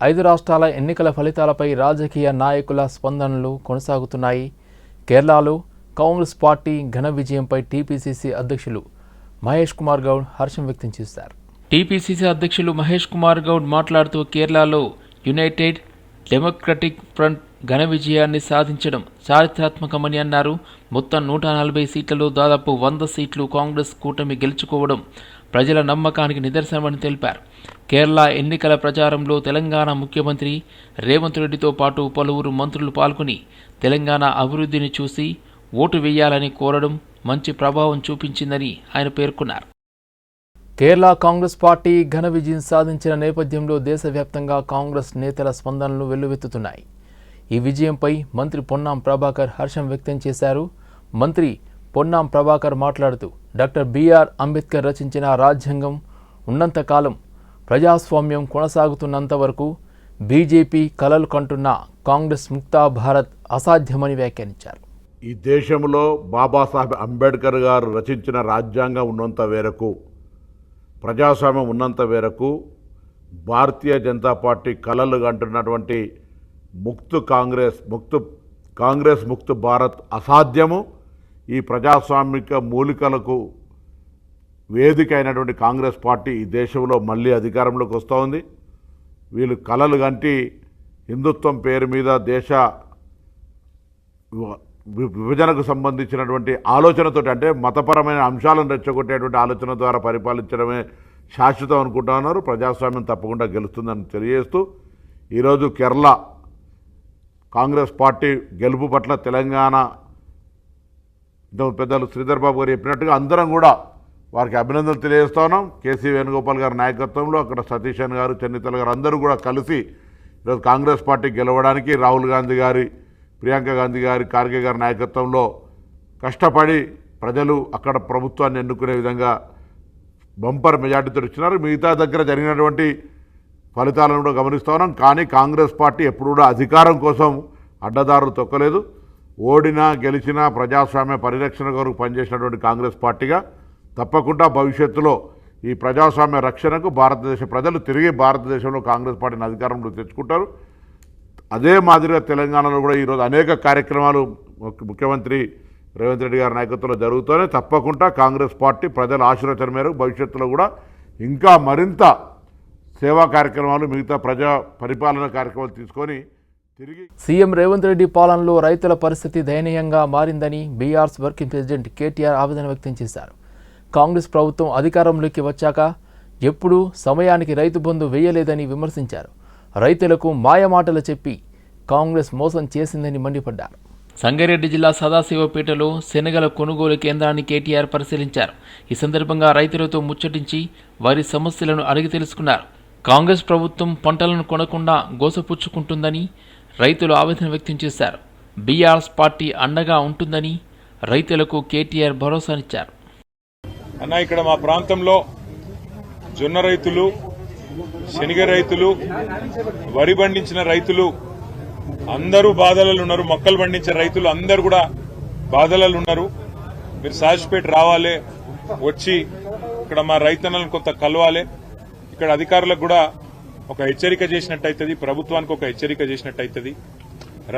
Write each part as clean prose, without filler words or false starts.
5 రాష్ట్రాల ఎన్నికల ఫలితాలపై రాజకీయ నాయకుల స్పందనలు కొనసాగుతున్నాయి. కేరళలో కాంగ్రెస్ పార్టీ ఘన విజయంపై టీపీసీసీ అధ్యక్షులు మహేష్ కుమార్ గౌడ్ హర్షం వ్యక్తం చేశారు. టీపీసీసీ అధ్యక్షులు మహేష్ కుమార్ గౌడ్ మాట్లాడుతూ కేరళలో యునైటెడ్ డెమోక్రటిక్ ఫ్రంట్ ఘన విజయాన్ని సాధించడం చారిత్రాత్మకమని అన్నారు. మొత్తం 140 సీట్లలో దాదాపు 100 సీట్లు కాంగ్రెస్ కూటమి గెలుచుకోవడం ప్రజల నమ్మకానికి నిదర్శనమని తెలిపారు. కేరళ ఎన్నికల ప్రచారంలో తెలంగాణ ముఖ్యమంత్రి రేవంత్ రెడ్డితో పాటు పలువురు మంత్రులు పాల్గొని తెలంగాణ అభివృద్ధిని చూసి ఓటు వేయాలని కోరడం మంచి ప్రభావం చూపించిందని ఆయన పేర్కొన్నారు. కేరళ కాంగ్రెస్ పార్టీ ఘన విజయం సాధించిన నేపథ్యంలో దేశవ్యాప్తంగా కాంగ్రెస్ నేతల స్పందనలు వెల్లువెత్తుతున్నాయి. ఈ విజయంపై మంత్రి పొన్నాం ప్రభాకర్ హర్షం వ్యక్తం చేశారు. మంత్రి పొన్నాం ప్రభాకర్ మాట్లాడుతూ డాక్టర్ బిఆర్ అంబేద్కర్ రచించిన రాజ్యాంగం ఉన్నంతకాలం ప్రజాస్వామ్యం కొనసాగుతున్నంత వరకు బీజేపీ కలలు కంటున్న కాంగ్రెస్ ముక్త భారత్ అసాధ్యమని వ్యాఖ్యానించారు. ఈ దేశంలో బాబాసాహెబ్ అంబేద్కర్ గారు రచించిన రాజ్యాంగం ఉన్నంత మేరకు, ప్రజాస్వామ్యం ఉన్నంత మేరకు భారతీయ జనతా పార్టీ కలలు కంటున్నటువంటి కాంగ్రెస్ ముక్త భారత్ అసాధ్యము. ఈ ప్రజాస్వామిక మూలికలకు వేదిక అయినటువంటి కాంగ్రెస్ పార్టీ ఈ దేశంలో మళ్ళీ అధికారంలోకి వస్తూ ఉంది. వీళ్ళు కలలు కంటి హిందుత్వం పేరు మీద దేశ విభజనకు సంబంధించినటువంటి ఆలోచనతో, అంటే మతపరమైన అంశాలను రెచ్చగొట్టేటువంటి ఆలోచన ద్వారా పరిపాలించడమే శాశ్వతం అనుకుంటా ఉన్నారు. ప్రజాస్వామ్యం తప్పకుండా గెలుస్తుందని తెలియజేస్తూ ఈరోజు కేరళ కాంగ్రెస్ పార్టీ గెలుపు పట్ల తెలంగాణ పెద్దలు శ్రీధర్ బాబు గారు చెప్పినట్టుగా అందరం కూడా వారికి అభినందనలు తెలియజేస్తా ఉన్నాం. కేసీ వేణుగోపాల్ గారి నాయకత్వంలో అక్కడ సతీశన్ గారు, చెన్నితల గారు అందరూ కూడా కలిసి ఈరోజు కాంగ్రెస్ పార్టీ గెలవడానికి రాహుల్ గాంధీ గారి, ప్రియాంక గాంధీ గారి, ఖార్గే గారి నాయకత్వంలో కష్టపడి ప్రజలు అక్కడ ప్రభుత్వాన్ని ఎన్నుకునే విధంగా బంపర్ మెజార్టీతో ఇచ్చినారు. మిగతా దగ్గర జరిగినటువంటి ఫలితాలను కూడా గమనిస్తూ ఉన్నాం. కానీ కాంగ్రెస్ పార్టీ ఎప్పుడు కూడా అధికారం కోసం అడ్డదారులు తొక్కలేదు. ఓడినా గెలిచినా ప్రజాస్వామ్య పరిరక్షణ కొరకు పనిచేసినటువంటి కాంగ్రెస్ పార్టీగా తప్పకుండా భవిష్యత్తులో ఈ ప్రజాస్వామ్య రక్షణకు భారతదేశ ప్రజలు తిరిగి భారతదేశంలో కాంగ్రెస్ పార్టీని అధికారంలో తెచ్చుకుంటారు. అదే మాదిరిగా తెలంగాణలో కూడా ఈరోజు అనేక కార్యక్రమాలు ముఖ్యమంత్రి రేవంత్ రెడ్డి గారి నాయకత్వంలో జరుగుతూనే తప్పకుండా కాంగ్రెస్ పార్టీ ప్రజల ఆశీర్వచన మేరకు భవిష్యత్తులో కూడా ఇంకా మరింత సేవా కార్యక్రమాలు, మిగతా ప్రజా పరిపాలన కార్యక్రమాలు తీసుకొని తిరిగి. సీఎం రేవంత్ రెడ్డి పాలనలో రైతుల పరిస్థితి దయనీయంగా మారిందని బీఆర్ఎస్ వర్కింగ్ ప్రెసిడెంట్ కేటీఆర్ ఆవేదన వ్యక్తం చేశారు. కాంగ్రెస్ ప్రభుత్వం అధికారంలోకి వచ్చాక ఎప్పుడూ సమయానికి రైతు బంధు వేయలేదని విమర్శించారు. రైతులకు మాయమాటలు చెప్పి కాంగ్రెస్ మోసం చేసిందని మండిపడ్డారు. సంగారెడ్డి జిల్లా సదాశివపేటలో శనగల కొనుగోలు కేంద్రాన్ని కేటీఆర్ పరిశీలించారు. ఈ సందర్భంగా రైతులతో ముచ్చటించి వారి సమస్యలను అడిగి తెలుసుకున్నారు. కాంగ్రెస్ ప్రభుత్వం పంటలను కొనకుండా గోసపుచ్చుకుంటుందని రైతులు ఆవేదన వ్యక్తం చేశారు. బీఆర్ఎస్ పార్టీ అండగా ఉంటుందని రైతులకు కేటీఆర్ భరోసానిచ్చారు. అన్న, ఇక్కడ మా ప్రాంతంలో జొన్న రైతులు, శనగ రైతులు, వరి పండించిన రైతులు అందరూ బాధలలో ఉన్నారు. మొక్కలు పండించే రైతులు అందరూ కూడా బాధలలో ఉన్నారు. మీరు సాజిపేట రావాలి, వచ్చి ఇక్కడ మా రైతన్నలను కొంత కలవాలి. ఇక్కడ అధికారులకు కూడా ఒక హెచ్చరిక చేసినట్టు అవుతుంది, ప్రభుత్వానికి ఒక హెచ్చరిక చేసినట్టు అవుతుంది.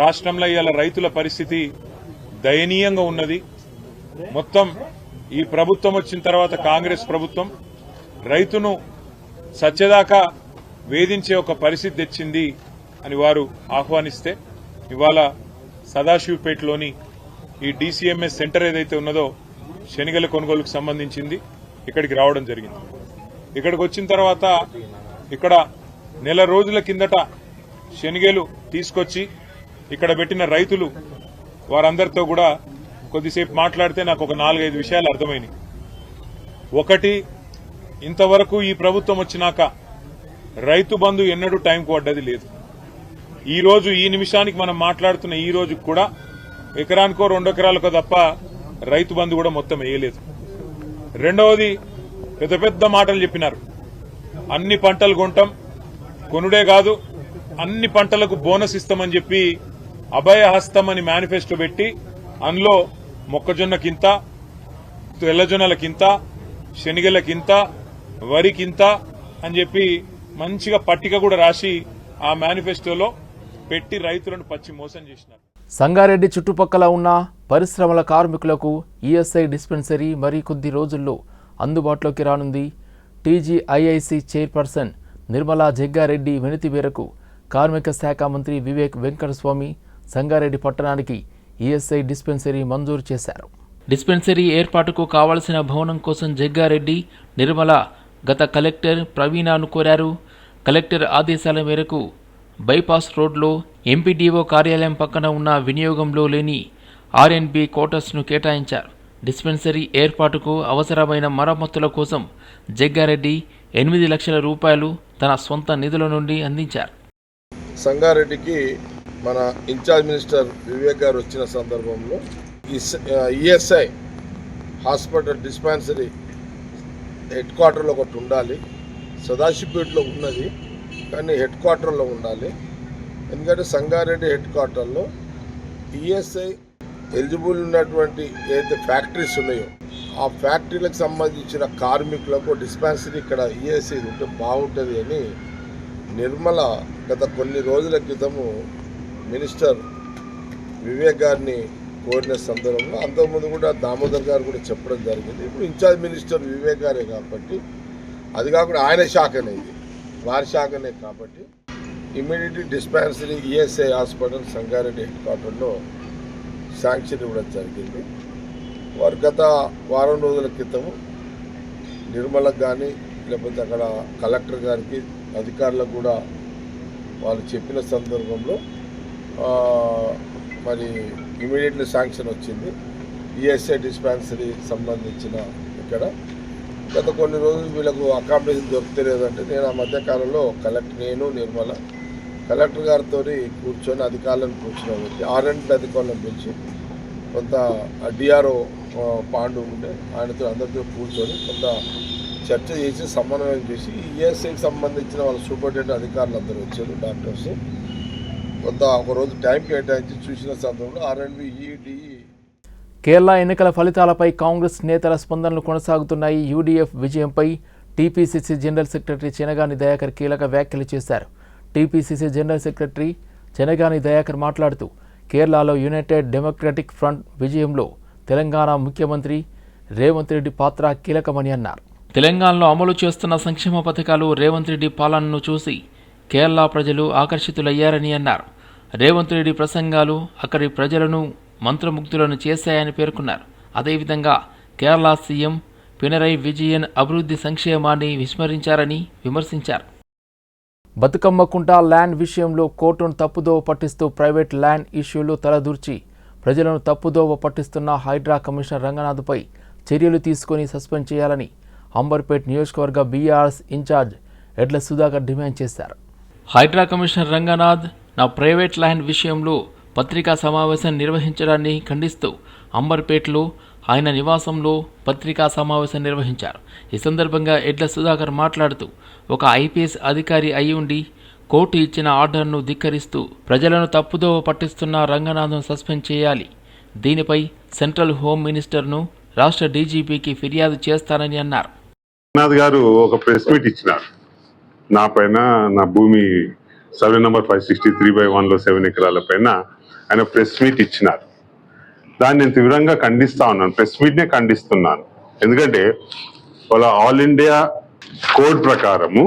రాష్ట్రంలో ఇవాళ రైతుల పరిస్థితి దయనీయంగా ఉన్నది. మొత్తం ఈ ప్రభుత్వం వచ్చిన తర్వాత కాంగ్రెస్ ప్రభుత్వం రైతును సత్యదాకా వేధించే ఒక పరిస్థితి తెచ్చింది అని వారు ఆహ్వానిస్తే ఇవాళ సదాశివపేటలోని ఈ డీసీఎంఎస్ సెంటర్ ఏదైతే ఉన్నదో శనగల కొనుగోలుకు సంబంధించింది ఇక్కడికి రావడం జరిగింది. ఇక్కడికి వచ్చిన తర్వాత ఇక్కడ నెల రోజుల కిందట శనగలు తీసుకొచ్చి ఇక్కడ పెట్టిన రైతులు వారందరితో కూడా కొద్దిసేపు మాట్లాడితే నాకు ఒక 4-5 విషయాలు అర్థమైనాయి. ఒకటి, ఇంతవరకు ఈ ప్రభుత్వం వచ్చినాక రైతు బంధు ఎన్నడూ టైంకు పడ్డది లేదు. ఈ రోజు ఈ నిమిషానికి మనం మాట్లాడుతున్న ఈ రోజు కూడా ఎకరానికో 2 ఎకరాలకో తప్ప రైతు బంధు కూడా మొత్తం వేయలేదు. రెండవది, పెద్ద పెద్ద మాటలు చెప్పినారు. అన్ని పంటలు కొంటాం, కొనుడే కాదు అన్ని పంటలకు బోనస్ ఇస్తామని చెప్పి అభయహస్తం అని మేనిఫెస్టో పెట్టి అందులో మొక్కజొన్నకింత, తెల్లజొన్నలకింత, శనగలకింత, వరికింత అని చెప్పి మంచిగా పట్టిక కూడా రాసి ఆ మేనిఫెస్టోలో పెట్టి రైతులను పచ్చి మోసం చేసినారు. సంగారెడ్డి చుట్టుపక్కల ఉన్న పరిశ్రమల కార్మికులకు ఈఎస్ఐ డిస్పెన్సరీ మరి కొద్ది రోజుల్లో అందుబాటులోకి రానుంది. టీజీఐఐసి చైర్పర్సన్ నిర్మలా జగ్గారెడ్డి వినతి మేరకు కార్మిక శాఖ మంత్రి వివేక్ వెంకటస్వామి సంగారెడ్డి పట్టణానికి ఈఎస్ఐ డిస్పెన్సరీ మంజూరు చేశారు. డిస్పెన్సరీ ఏర్పాటుకు కావలసిన భవనం కోసం జగ్గారెడ్డి, నిర్మల గత కలెక్టర్ ప్రవీణను కోరారు. కలెక్టర్ ఆదేశాల మేరకు బైపాస్ రోడ్లో ఎంపీడీఓ కార్యాలయం పక్కన ఉన్న వినియోగంలో లేని ఆర్ఎన్బి క్వార్టర్స్ను కేటాయించారు. డిస్పెన్సరీ ఏర్పాటుకు అవసరమైన మరమ్మతుల కోసం జగ్గారెడ్డి 8 లక్షల రూపాయలు తన సొంత నిధుల నుండి అందించారు. సంగారెడ్డికి మన ఇన్ఛార్జ్ మినిస్టర్ వివేక్ గారు వచ్చిన సందర్భంలో ఈఎస్ఐ హాస్పిటల్ డిస్పెన్సరీ హెడ్ క్వార్టర్లో ఒకటి ఉండాలి. సదాశివపేటలో ఉన్నది కానీ హెడ్ క్వార్టర్లో ఉండాలి. ఎందుకంటే సంగారెడ్డి హెడ్ క్వార్టర్లో ఈఎస్ఐ ఎలిజిబుల్ ఉన్నటువంటి ఏదైతే ఫ్యాక్టరీస్ ఉన్నాయో ఆ ఫ్యాక్టరీలకు సంబంధించిన కార్మికులకు డిస్పెన్సరీ ఇక్కడ ఈఎస్ఐ ఉంటే బాగుంటుంది అని నిర్మల గత కొన్ని రోజుల క్రితము మినిస్టర్ వివేక్ గారిని కోరిన సందర్భంలో అంతకుముందు కూడా దామోదర్ గారు కూడా చెప్పడం జరిగింది. ఇప్పుడు ఇన్ఛార్జ్ మినిస్టర్ వివేక్ గారే కాబట్టి అది కాకుండా ఆయన శాఖనే, ఇది వారి శాఖనే కాబట్టి immediately dispensary ESI hospital Sangareddy head క్వార్టర్లో శాంక్షన్ ఇవ్వడం జరిగింది. వారు గత వారం రోజుల క్రితము నిర్మలకు కానీ లేకపోతే అక్కడ కలెక్టర్ గారికి అధికారులకు కూడా వాళ్ళు చెప్పిన సందర్భంలో మరి ఇమీడియట్లీ శాంక్షన్ వచ్చింది. ఈఎస్ఐ డిస్పెన్సరీ సంబంధించిన ఇక్కడ గత కొన్ని రోజులు వీళ్ళకు అకామిడేషన్ దొరుకుతలేదంటే నేను ఆ మధ్యకాలంలో నేను నిర్మల కలెక్టర్ గారితో కూర్చొని అధికారులను కూర్చోబెట్టి ఆర్ఎండ్ అధికారులను పిలిచి కొంత డిఆర్ఓ పాండు ఉండే ఆయనతో అందరితో కూర్చొని కొంత చర్చ చేసి సమన్వయం చేసి ఈఎస్ఐకి సంబంధించిన వాళ్ళ సూపరింటెండెంట్ అధికారులు అందరూ వచ్చారు, డాక్టర్స్ కొంత ఒకరోజు టైం కేటాయించి చూసిన సందర్భంలో ఆర్ఎండ్బి ఈడిఈ. కేరళ ఎన్నికల ఫలితాలపై కాంగ్రెస్ నేతల స్పందనలు కొనసాగుతున్నాయి. యూడీఎఫ్ విజయంపై టీపీసీసీ జనరల్ సెక్రటరీ చెనగాని దయాకర్ కీలక వ్యాఖ్యలు చేశారు. టీపీసీసీ జనరల్ సెక్రటరీ చెనగాని దయాకర్ మాట్లాడుతూ కేరళలో యునైటెడ్ డెమోక్రటిక్ ఫ్రంట్ విజయంలో తెలంగాణ ముఖ్యమంత్రి రేవంత్ రెడ్డి పాత్ర కీలకమని అన్నారు. తెలంగాణలో అమలు చేస్తున్న సంక్షేమ పథకాలు రేవంత్ రెడ్డి పాలనను చూసి కేరళ ప్రజలు ఆకర్షితులయ్యారని అన్నారు. రేవంత్ రెడ్డి ప్రసంగాలు అక్కడి ప్రజలను మంత్రముగ్ధులను చేశాయని పేర్కొన్నారు. అదేవిధంగా కేరళ సీఎం పినరయి విజయన్ అభివృద్ధి సంక్షేమాన్ని విస్మరించారని విమర్శించారు. బతుకమ్మ కుంట ల్యాండ్ విషయంలో కోర్టును తప్పుదోవ పట్టిస్తూ ప్రైవేట్ ల్యాండ్ ఇష్యూలో తలదూర్చి ప్రజలను తప్పుదోవ పట్టిస్తున్న హైడ్రా కమిషనర్ రంగనాథ్పై చర్యలు తీసుకుని సస్పెండ్ చేయాలని అంబర్పేట్ నియోజకవర్గ బీఆర్ఎస్ ఇన్ఛార్జ్ ఎడ్ల సుధాకర్ డిమాండ్ చేశారు. హైడ్రా కమిషనర్ రంగనాథ్ నా ప్రైవేట్ ల్యాండ్ విషయంలో పత్రికా సమావేశం నిర్వహించడాన్ని ఖండిస్తూ అంబర్పేట్లో ఆయన నివాసంలో పత్రికా సమావేశం నిర్వహించారు. ఈ సందర్భంగా ఎడ్ల సుధాకర్ మాట్లాడుతూ ఒక ఐపీఎస్ అధికారి అయి ఉండి కోర్టు ఇచ్చిన ఆర్డర్ను ధిక్కరిస్తూ ప్రజలను తప్పుదోవ పట్టిస్తున్న రంగనాథ్ను సస్పెండ్ చేయాలి. దీనిపై సెంట్రల్ హోమ్ మినిస్టర్ను రాష్ట్ర డీజీపీకి ఫిర్యాదు చేస్తానని అన్నారు. రంగనాథ్ గారు ఒక ప్రెస్ మీట్ ఇచ్చినారు. నా పైన నా భూమి సర్వే నెంబర్ 563/1లో 7 ఎకరాల పైన ఆయన ప్రెస్ మీట్ ఇచ్చినారు. దాన్ని నేను తీవ్రంగా ఖండిస్తా ఉన్నాను. ప్రెస్ మీట్నే ఖండిస్తున్నాను. ఎందుకంటే వాళ్ళ ఆల్ ఇండియా కోడ్ ప్రకారము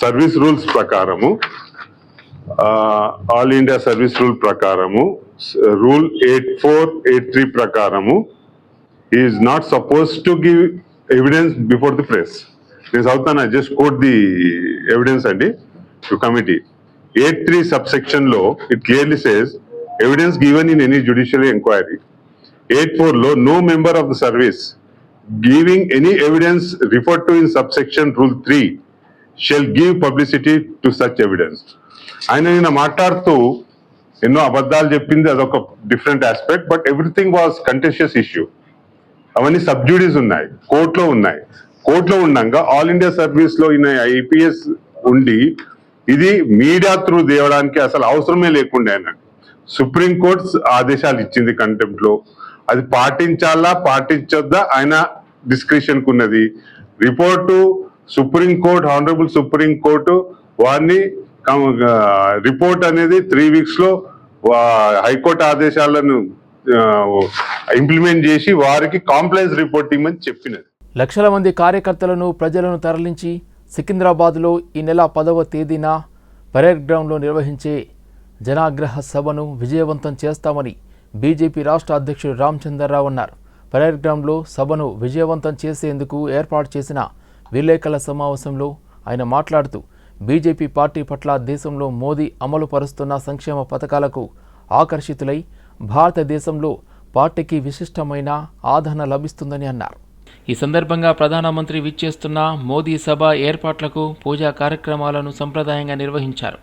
సర్వీస్ రూల్స్ ప్రకారము ఆల్ ఇండియా సర్వీస్ రూల్ ప్రకారము రూల్ 8483 ప్రకారము is not suppose to give evidence before the press. నేను చదువుతాను, జస్ట్ కోట్ ది ఎవిడెన్స్ అండి టు కమిటీ. 83 subsection లో it clearly says evidence given in any judicial inquiry. 84 లో no member of the service giving any evidence referred to in subsection rule 3 shall give publicity to such evidence. ఆయన నిన్న మాట్లాడుతూ ఎన్నో అబద్ధాలు చెప్పింది, అదొక different aspect. But everything was contentious issue. అవన్నీ sub judice ఉన్నాయి, కోర్టులో ఉన్నాయి. కోర్టులో ఉండగా ఆల్ ఇండియా సర్వీస్ లో ఈయన ఐపీఎస్ ఉండి ఇది మీడియా త్రూ దేవడానికి అసలు అవసరమే లేకుండా ఆయన సుప్రీంకోర్టు ఆదేశాలు ఇచ్చింది కంటెంప్ట్ లో. అది పాటించాలా పాటించొద్దా ఆయన డిస్క్రిప్షన్ కు ఉన్నది. రిపోర్టు సుప్రీంకోర్టు, హానరబుల్ సుప్రీంకోర్టు వారిని రిపోర్ట్ అనేది 3 weeks లో హైకోర్టు ఆదేశాలను ఇంప్లిమెంట్ చేసి వారికి కాంప్లైన్స్ రిపోర్ట్ ఇవ్వమని చెప్పినది. లక్షల మంది కార్యకర్తలను ప్రజలను తరలించి సికింద్రాబాద్లో ఈ నెల 10వ తేదీన పరేడ్ గ్రౌండ్లో నిర్వహించే జనాగ్రహ సభను విజయవంతం చేస్తామని బీజేపీ రాష్ట్ర అధ్యక్షుడు రామచంద్రరావు అన్నారు. పరేడ్ గ్రౌండ్లో సభను విజయవంతం చేసేందుకు ఏర్పాటు చేసిన విలేకరుల సమావేశంలో ఆయన మాట్లాడుతూ బీజేపీ పార్టీ పట్ల దేశంలో మోదీ అమలు పరుస్తున్న సంక్షేమ పథకాలకు ఆకర్షితులై భారతదేశంలో పార్టీకి విశిష్టమైన ఆదరణ లభిస్తుందని అన్నారు. ఈ సందర్భంగా ప్రధానమంత్రి విచ్చేస్తున్న మోదీ సభ ఏర్పాట్లకు పూజా కార్యక్రమాలను సంప్రదాయంగా నిర్వహించారు.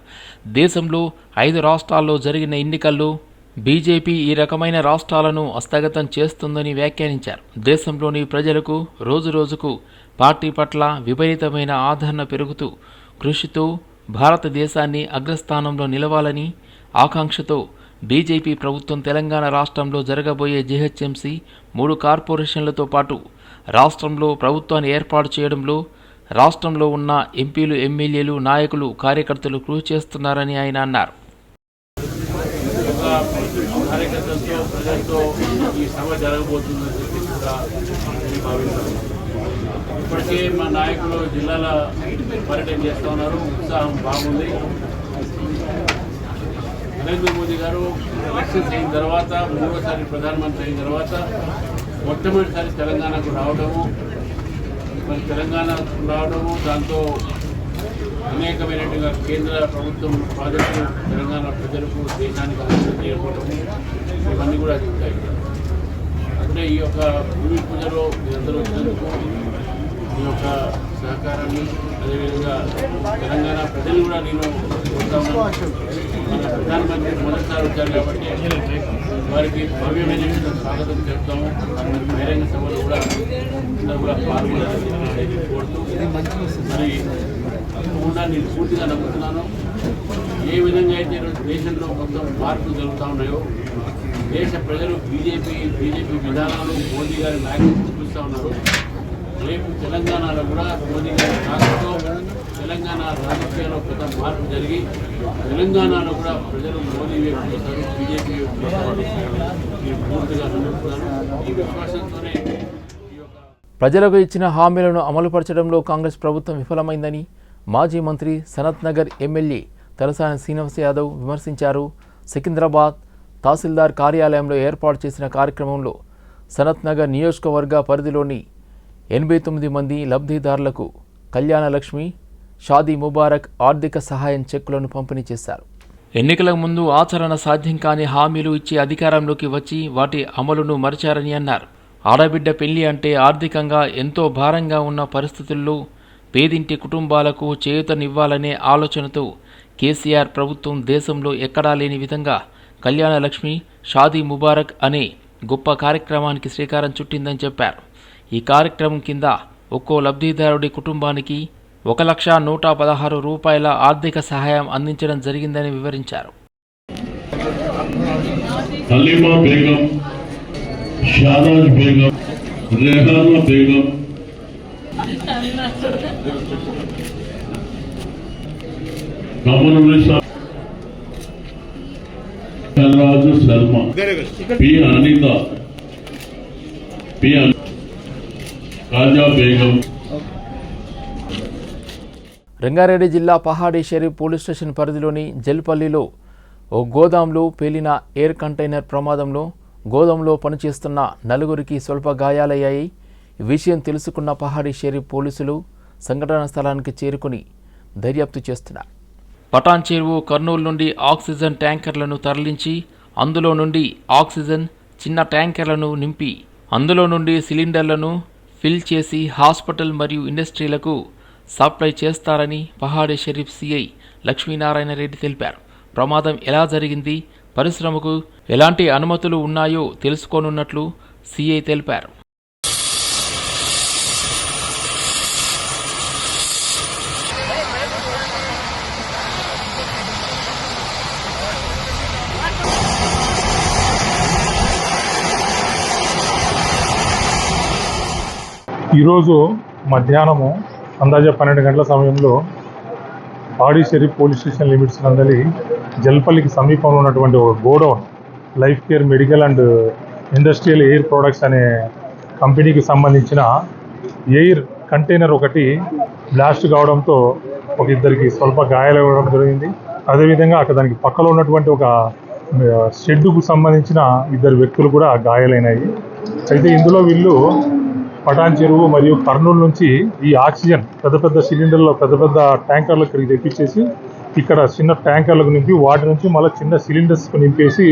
దేశంలో 5 రాష్ట్రాల్లో జరిగిన ఎన్నికల్లో బీజేపీ ఈ రకమైన రాష్ట్రాలను హస్తగతం చేస్తుందని వ్యాఖ్యానించారు. దేశంలోని ప్రజలకు రోజురోజుకు పార్టీ పట్ల విపరీతమైన ఆదరణ పెరుగుతూ కృషితో భారతదేశాన్ని అగ్రస్థానంలో నిలవాలని ఆకాంక్షతో బీజేపీ ప్రభుత్వం తెలంగాణ రాష్ట్రంలో జరగబోయే జీహెచ్ఎంసీ 3 కార్పొరేషన్లతో పాటు రాష్ట్రంలో ప్రభుత్వాన్ని ఏర్పాటు చేయడంలో రాష్ట్రంలో ఉన్న ఎంపీలు, ఎమ్మెల్యేలు, నాయకులు, కార్యకర్తలు కృషి చేస్తున్నారని ఆయన అన్నారు. కార్యకర్తలతో ప్రజలతో ఈ సభ జరగబోతుందని చెప్పి కూడా భావిస్తున్నాను. ఇప్పటికే మా నాయకులు జిల్లాల పర్యటన చేస్తూ ఉన్నారు. ఉత్సాహం బాగుంది. నరేంద్ర మోదీ గారు ఎలక్షన్స్ అయిన తర్వాత 3వసారి ప్రధానమంత్రి అయిన తర్వాత మొట్టమొదటిసారి తెలంగాణకు రావడము, మరి తెలంగాణ రావడము, దాంతో అనేకమైనట్టుగా కేంద్ర ప్రభుత్వం ప్రాజెక్టులు తెలంగాణ ప్రజలకు, దేశానికి అభివృద్ధి చేయకపోవడము, ఇవన్నీ కూడా చూస్తాయి. అంటే ఈ యొక్క భూమి పూజలో మీరందరూ వచ్చినందుకు మీ యొక్క సహకారాన్ని, అదేవిధంగా తెలంగాణ ప్రజలు కూడా నేను కోరుతా ఉన్నాను. మన ప్రధానమంత్రి మొదటిసారి వచ్చారు కాబట్టి వారికి భవ్యమైన స్వాగతం చెప్తాము. బహిరంగ సభలో కూడా అందరూ కూడా పాల్గొనాలని కోరుతూ, మరి తప్పకుండా నేను పూర్తిగా నమ్ముతున్నాను. ఏ విధంగా అయితే దేశంలో మొత్తం మార్పులు జరుగుతూ ఉన్నాయో, దేశ ప్రజలు బీజేపీ విధానాలు, మోదీ గారి నాయకత్వం చూస్తూ ఉన్నారు. రేపు తెలంగాణలో కూడా మోదీ గారి నాయకత్వంతో తెలంగాణ రాజకీయాల్లో పెద్ద మార్పు జరిగి తెలంగాణలో కూడా ప్రజలు మోదీ వైపు చూస్తారు, బీజేపీ వైపు చూస్తారని నేను పూర్తిగా నమ్ముతున్నాను. ఈ విశ్వాసంతోనే ప్రజలకు ఇచ్చిన హామీలను అమలుపరచడంలో కాంగ్రెస్ ప్రభుత్వం విఫలమైందని మాజీ మంత్రి సనత్ నగర్ ఎమ్మెల్యే తలసాని శ్రీనివాస్ యాదవ్ విమర్శించారు. సికింద్రాబాద్ తహసీల్దార్ కార్యాలయంలో ఏర్పాటు చేసిన కార్యక్రమంలో సనత్ నగర్ నియోజకవర్గ పరిధిలోని 89 మంది లబ్ధిదారులకు కళ్యాణ లక్ష్మి, షాదీ ముబారక్ ఆర్థిక సహాయం చెక్కులను పంపిణీ చేశారు. ఎన్నికలకు ముందు ఆచరణ సాధ్యం కాని హామీలు ఇచ్చి అధికారంలోకి వచ్చి వాటి అమలును మరిచారని అన్నారు. ఆడబిడ్డ పెళ్లి అంటే ఆర్థికంగా ఎంతో భారంగా ఉన్న పరిస్థితుల్లో పేదింటి కుటుంబాలకు చేయూతనివ్వాలనే ఆలోచనతో కేసీఆర్ ప్రభుత్వం దేశంలో ఎక్కడా లేని విధంగా కళ్యాణ లక్ష్మి, షాదీ ముబారక్ అనే గొప్ప కార్యక్రమానికి శ్రీకారం చుట్టిందని చెప్పారు. ఈ కార్యక్రమం కింద ఒక్కో లబ్ధిదారుడి కుటుంబానికి 1,116 రూపాయల ఆర్థిక సహాయం అందించడం జరిగిందని వివరించారు. హలీమా బేగం, షారాజ్ బేగం, రెహానా బేగం, కమరునిసా, రాజు శర్మ, పి అనిత, కాజా బేగం. రంగారెడ్డి జిల్లా పహాడీ షరీఫ్ పోలీస్ స్టేషన్ పరిధిలోని జల్పల్లిలో ఓ గోదాంలో పేలిన ఎయిర్ కంటైనర్ ప్రమాదంలో గోదాంలో పనిచేస్తున్న 4గురికి స్వల్ప గాయాలయ్యాయి. ఈ విషయం తెలుసుకున్న పహాడీ షరీఫ్ పోలీసులు సంఘటనా స్థలానికి చేరుకుని దర్యాప్తు చేస్తున్నారు. పటాన్ చెరువు, కర్నూలు నుండి ఆక్సిజన్ ట్యాంకర్లను తరలించి అందులో నుండి ఆక్సిజన్ చిన్న ట్యాంకర్లను నింపి అందులో నుండి సిలిండర్లను ఫిల్ చేసి హాస్పిటల్ మరియు ఇండస్ట్రీలకు సప్లై చేస్తారని పహాడీ షరీఫ్ సిఐ లక్ష్మీనారాయణ రెడ్డి తెలిపారు. ప్రమాదం ఎలా జరిగింది, పరిశ్రమకు ఎలాంటి అనుమతులు ఉన్నాయో తెలుసుకోనున్నట్లు సిఐ తెలిపారు. ఈరోజు మధ్యాహ్నము అందాజ 12 గంటల సమయంలో పాడిచ్చేరి పోలీస్ స్టేషన్ లిమిట్స్ నందలి జల్పల్లికి సమీపంలో ఉన్నటువంటి ఒక godown life care medical and industrial air products అనే కంపెనీకి సంబంధించిన ఎయిర్ కంటైనర్ ఒకటి బ్లాస్ట్ కావడంతో ఒక ఇద్దరికి స్వల్ప గాయాలు అవ్వడం జరిగింది. అదేవిధంగా అక్కడ దానికి పక్కలో ఉన్నటువంటి ఒక షెడ్డుకు సంబంధించిన ఇద్దరు వ్యక్తులు కూడా గాయాలైనాయి. అయితే ఇందులో వీళ్ళు పటాన్ చెరువు మరియు కర్నూలు నుంచి ఈ ఆక్సిజన్ పెద్ద పెద్ద సిలిండర్లో పెద్ద పెద్ద ట్యాంకర్లు ఇక్కడికి తెప్పించేసి ఇక్కడ చిన్న ట్యాంకర్లకు నింపి వాటి నుంచి మళ్ళీ చిన్న సిలిండర్స్కు నింపేసి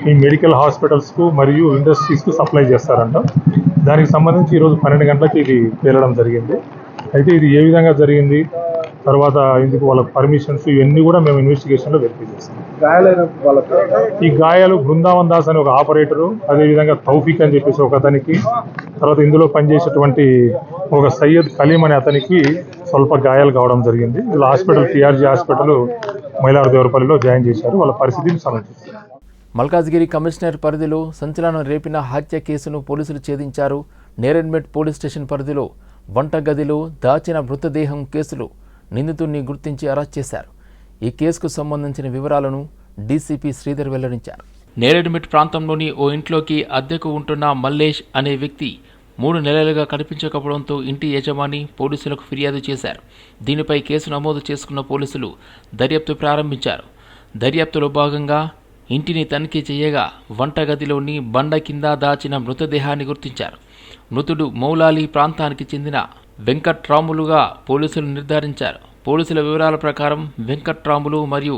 ఈ మెడికల్ హాస్పిటల్స్కు మరియు ఇండస్ట్రీస్కు సప్లై చేస్తారంట. దానికి సంబంధించి ఈరోజు 12 గంటలకు ఇది పేలడం జరిగింది. అయితే ఇది ఏ విధంగా జరిగింది, తర్వాత ఇందుకు వాళ్ళ పర్మిషన్స్ ఇవన్నీ కూడా మేము ఇన్వెస్టిగేషన్లో వెరిఫై చేస్తాం. ఈ గాయాలు బృందావన్ దాస్ అనే ఒక ఆపరేటరు, అదేవిధంగా తౌఫిక్ అని చెప్పేసి ఒక అతనికి, తర్వాత ఇందులో పనిచేసేటువంటి ఒక సయ్యద్ కలీం అనే అతనికి స్వల్ప గాయాలు కావడం జరిగింది. వీళ్ళ హాస్పిటల్ పిఆర్జీ హాస్పిటల్ మైలారదేవరపల్లిలో జాయిన్ చేశారు. వాళ్ళ పరిస్థితిని సమీక్షిస్తారు. మల్కాజ్గిరి కమిషనర్ పరిధిలో సంచలనం రేపిన హత్య కేసును పోలీసులు ఛేదించారు. నేరెడ్మెట్ పోలీస్ స్టేషన్ పరిధిలో వంటగదిలో దాచిన మృతదేహం కేసులో నిందితుడిని గుర్తించి అరెస్ట్ చేశారు. ఈ కేసుకు సంబంధించిన వివరాలను డీసీపీ శ్రీధర్ వెల్లడించారు. నేరెడ్మెట్ ప్రాంతంలోని ఓ ఇంట్లోకి అద్దెకు ఉంటున్న మల్లేష్ అనే వ్యక్తి 3 నెలలుగా కనిపించకపోవడంతో ఇంటి యజమాని పోలీసులకు ఫిర్యాదు చేశారు. దీనిపై కేసు నమోదు చేసుకున్న పోలీసులు దర్యాప్తు ప్రారంభించారు. దర్యాప్తులో భాగంగా ఇంటిని తనిఖీ చేయగా వంటగదిలోని బండ కింద దాచిన మృతదేహాన్ని గుర్తించారు. మృతుడు మౌలాలి ప్రాంతానికి చెందిన వెంకట్రాములుగా పోలీసులు నిర్ధారించారు. పోలీసుల వివరాల ప్రకారం వెంకట్రాములు మరియు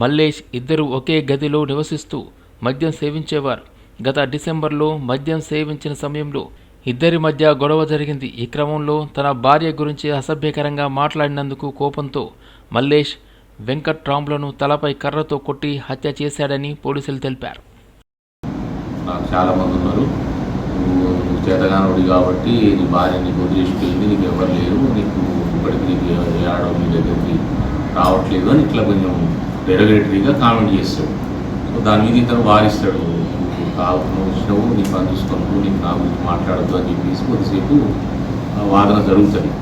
మల్లేష్ ఇద్దరు ఒకే గదిలో నివసిస్తూ మద్యం సేవించేవారు. గత డిసెంబర్లో మద్యం సేవించిన సమయంలో ఇద్దరి మధ్య గొడవ జరిగింది. ఈ క్రమంలో తన భార్య గురించి అసభ్యకరంగా మాట్లాడినందుకు కోపంతో మల్లేష్ వెంకట్రాములను తలపై కర్రతో కొట్టి హత్య చేశాడని పోలీసులు తెలిపారు. చాలా మంది ఉన్నారు, నువ్వు చేతగానుడి కాబట్టి నీ భార్య నీకు వదిలేసిపోయింది, నీకు ఎవరు లేరు, నీకు ఇప్పటికి నీకు ఏ ఆడవాళ్ళు నీ దగ్గరికి రావట్లేదు అని ఇట్లా కొంచెం డెరగేటరీగా కామెంట్ చేస్తాడు. సో దాని మీద ఇతను వారిస్తాడు, నువ్వు వచ్చినావు, నీ పని చూసుకున్నావు, నీకు నా గురించి మాట్లాడద్దు అని చెప్పేసి కొద్దిసేపు వాదన జరుగుతుంది.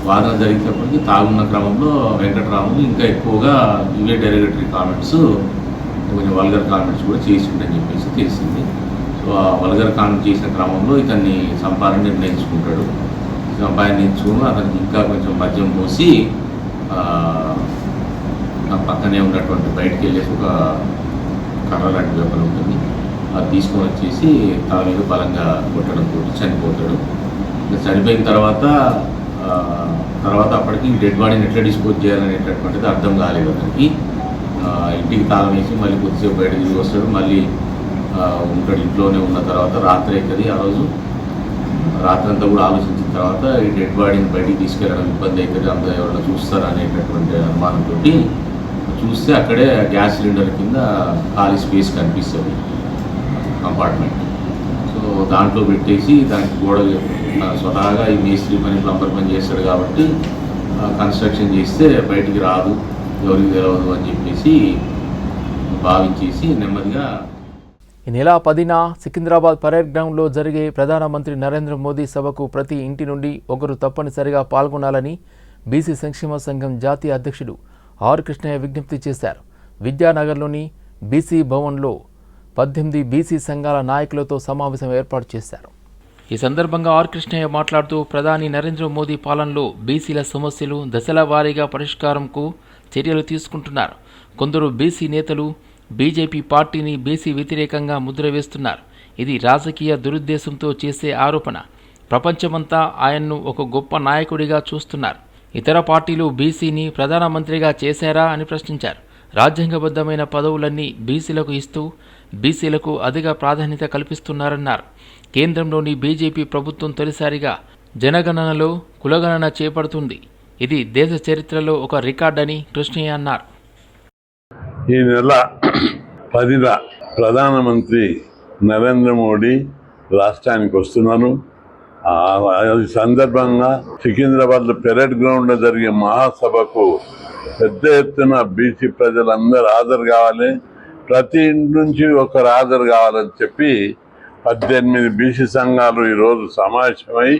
వాదన జరిగినప్పటికీ తాగున్న క్రమంలో వెంకటరాములు ఇంకా ఎక్కువగా ఇవే డెరగేటరీ కామెంట్స్, కొంచెం వల్గర్ కామెంట్స్ కూడా చేసుకుంటని చెప్పేసి తెలిసింది. సో ఆ వల్గర్ కామెంట్ చేసిన క్రమంలో ఇతన్ని చంపాలని నిర్ణయించుకుంటాడు. సంపాదించుకుని అతనికి ఇంకా కొంచెం మద్యం పోసి పక్కనే ఉన్నటువంటి బయటికి వెళ్ళేసి ఒక కర్ర లాంటి వెపన్ ఉంటుంది, అది తీసుకొని వచ్చేసి తల మీద బలంగా కొట్టడంతో చనిపోతాడు. ఇంకా చనిపోయిన తర్వాత అప్పటికి డెడ్ బాడీని ఎట్లా డిస్పోజ్ చేయాలనేటటువంటిది అర్థం కాలేదు అతనికి. ఇంటికి తాళం వేసి మళ్ళీ కొద్దిసేపు బయట తిరిగి వస్తాడు, మళ్ళీ ఉంటాడు. ఇంట్లోనే ఉన్న తర్వాత రాత్రి అవుతుంది. ఆ రోజు రాత్రి అంతా కూడా ఆలోచించిన తర్వాత ఈ డెడ్ బాడీని బయటికి తీసుకెళ్ళడం ఇబ్బంది అవుతుంది, అంతా ఎవరైనా చూస్తారా అనేటటువంటి అనుమానంతో చూస్తే అక్కడే గ్యాస్ సిలిండర్ కింద ఖాళీ స్పేస్ కనిపిస్తుంది కంపార్ట్మెంట్. సో దాంట్లో పెట్టేసి దానికి గోడ స్వతహాగా ఈ మేస్త్రి పని ప్లంబర్ పని చేస్తాడు కాబట్టి కన్స్ట్రక్షన్ చేస్తే బయటికి రాదు, ఎవరికి తెలియదు అని చెప్పేసి భావించేసి నెమ్మదిగా. ఈ నెల 10న సికింద్రాబాద్ పరేడ్ గ్రౌండ్లో జరిగే ప్రధానమంత్రి నరేంద్ర మోదీ సభకు ప్రతి ఇంటి నుండి ఒకరు తప్పనిసరిగా పాల్గొనాలని బీసీ సంక్షేమ సంఘం జాతీయ అధ్యక్షుడు ఆర్ కృష్ణయ్య విజ్ఞప్తి చేశారు. విద్యానగర్లోని బీసీ భవన్లో 18 బీసీ సంఘాల నాయకులతో సమావేశం ఏర్పాటు చేశారు. ఈ సందర్భంగా ఆర్ కృష్ణయ్య మాట్లాడుతూ ప్రధాని నరేంద్ర మోదీ పాలనలో బీసీల సమస్యలు దశల వారీగా పరిష్కారంకు చర్యలు తీసుకుంటున్నారు. కొందరు బీసీ నేతలు బీజేపీ పార్టీని బీసీ వ్యతిరేకంగా ముద్ర వేస్తున్నారు. ఇది రాజకీయ దురుద్దేశంతో చేసే ఆరోపణ. ప్రపంచమంతా ఆయన్ను ఒక గొప్ప నాయకుడిగా చూస్తున్నారు. ఇతర పార్టీలు బీసీని ప్రధానమంత్రిగా చేశారా అని ప్రశ్నించారు. రాజ్యాంగబద్ధమైన పదవులన్నీ బీసీలకు ఇస్తూ బీసీలకు అధిక ప్రాధాన్యత కల్పిస్తున్నారన్నారు. కేంద్రంలోని బీజేపీ ప్రభుత్వం తొలిసారిగా జనగణనలో కులగణన చేపడుతుంది. ఇది దేశ చరిత్రలో ఒక రికార్డని కృష్ణయ్య అన్నారు. ఈ నెల 10న ప్రధానమంత్రి నరేంద్ర మోడీ రాష్ట్రానికి వస్తున్నారు. ఈ సందర్భంగా సికింద్రాబాద్లో పెరేడ్ గ్రౌండ్లో జరిగే మహాసభకు పెద్ద ఎత్తున బీసీ ప్రజలందరూ హాజరు కావాలి, ప్రతి ఇంటి నుంచి ఒకరు హాజరు కావాలని చెప్పి 18 బీసీ సంఘాలు ఈరోజు సమావేశమై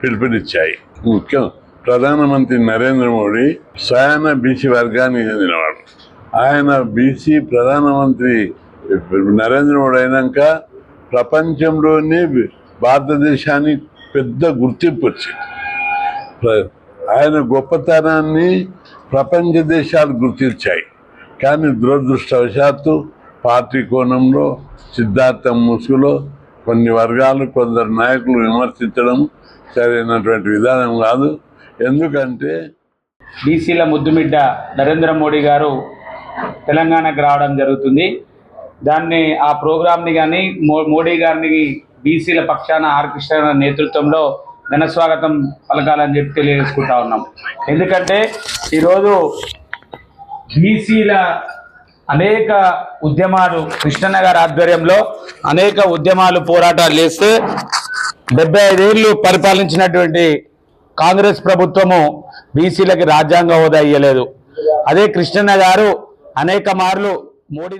పిలుపునిచ్చాయి. ముఖ్యం ప్రధానమంత్రి నరేంద్ర మోడీ స్వయాన బీసీ వర్గానికి చెందినవాడు. ఆయన బీసీ ప్రధానమంత్రి నరేంద్ర మోడీ అయినాక ప్రపంచంలోనే భారతదేశానికి పెద్ద గుర్తింపు వచ్చింది. ఆయన గొప్పతనాన్ని ప్రపంచ దేశాలు గుర్తించాయి. కానీ దురదృష్టవశాత్తు పార్టీ కోణంలో సిద్ధార్థం ముసుగులో కొన్ని వర్గాలు కొందరు నాయకులు విమర్శించడం సరైనటువంటి విధానం కాదు. ఎందుకంటే బీసీల ముద్దుమిడ్డ నరేంద్ర మోడీ గారు తెలంగాణకు రావడం జరుగుతుంది. దాన్ని ఆ ప్రోగ్రామ్ని కానీ మోడీ గారిని బీసీల పక్షాన ఆర్ కృష్ణ నేతృత్వంలో ఘన స్వాగతం పలకాలని చెప్పి తెలియజేసుకుంటా ఉన్నాం. ఎందుకంటే ఈరోజు బీసీల అనేక ఉద్యమాలు కృష్ణన్న గారి ఆధ్వర్యంలో అనేక ఉద్యమాలు పోరాటాలు చేస్తే 75 ఏళ్ళు పరిపాలించినటువంటి కాంగ్రెస్ ప్రభుత్వము బీసీలకి రాజ్యాంగ హోదా ఇవ్వలేదు. అదే కృష్ణన్న గారు అనేక మార్లు మోడీ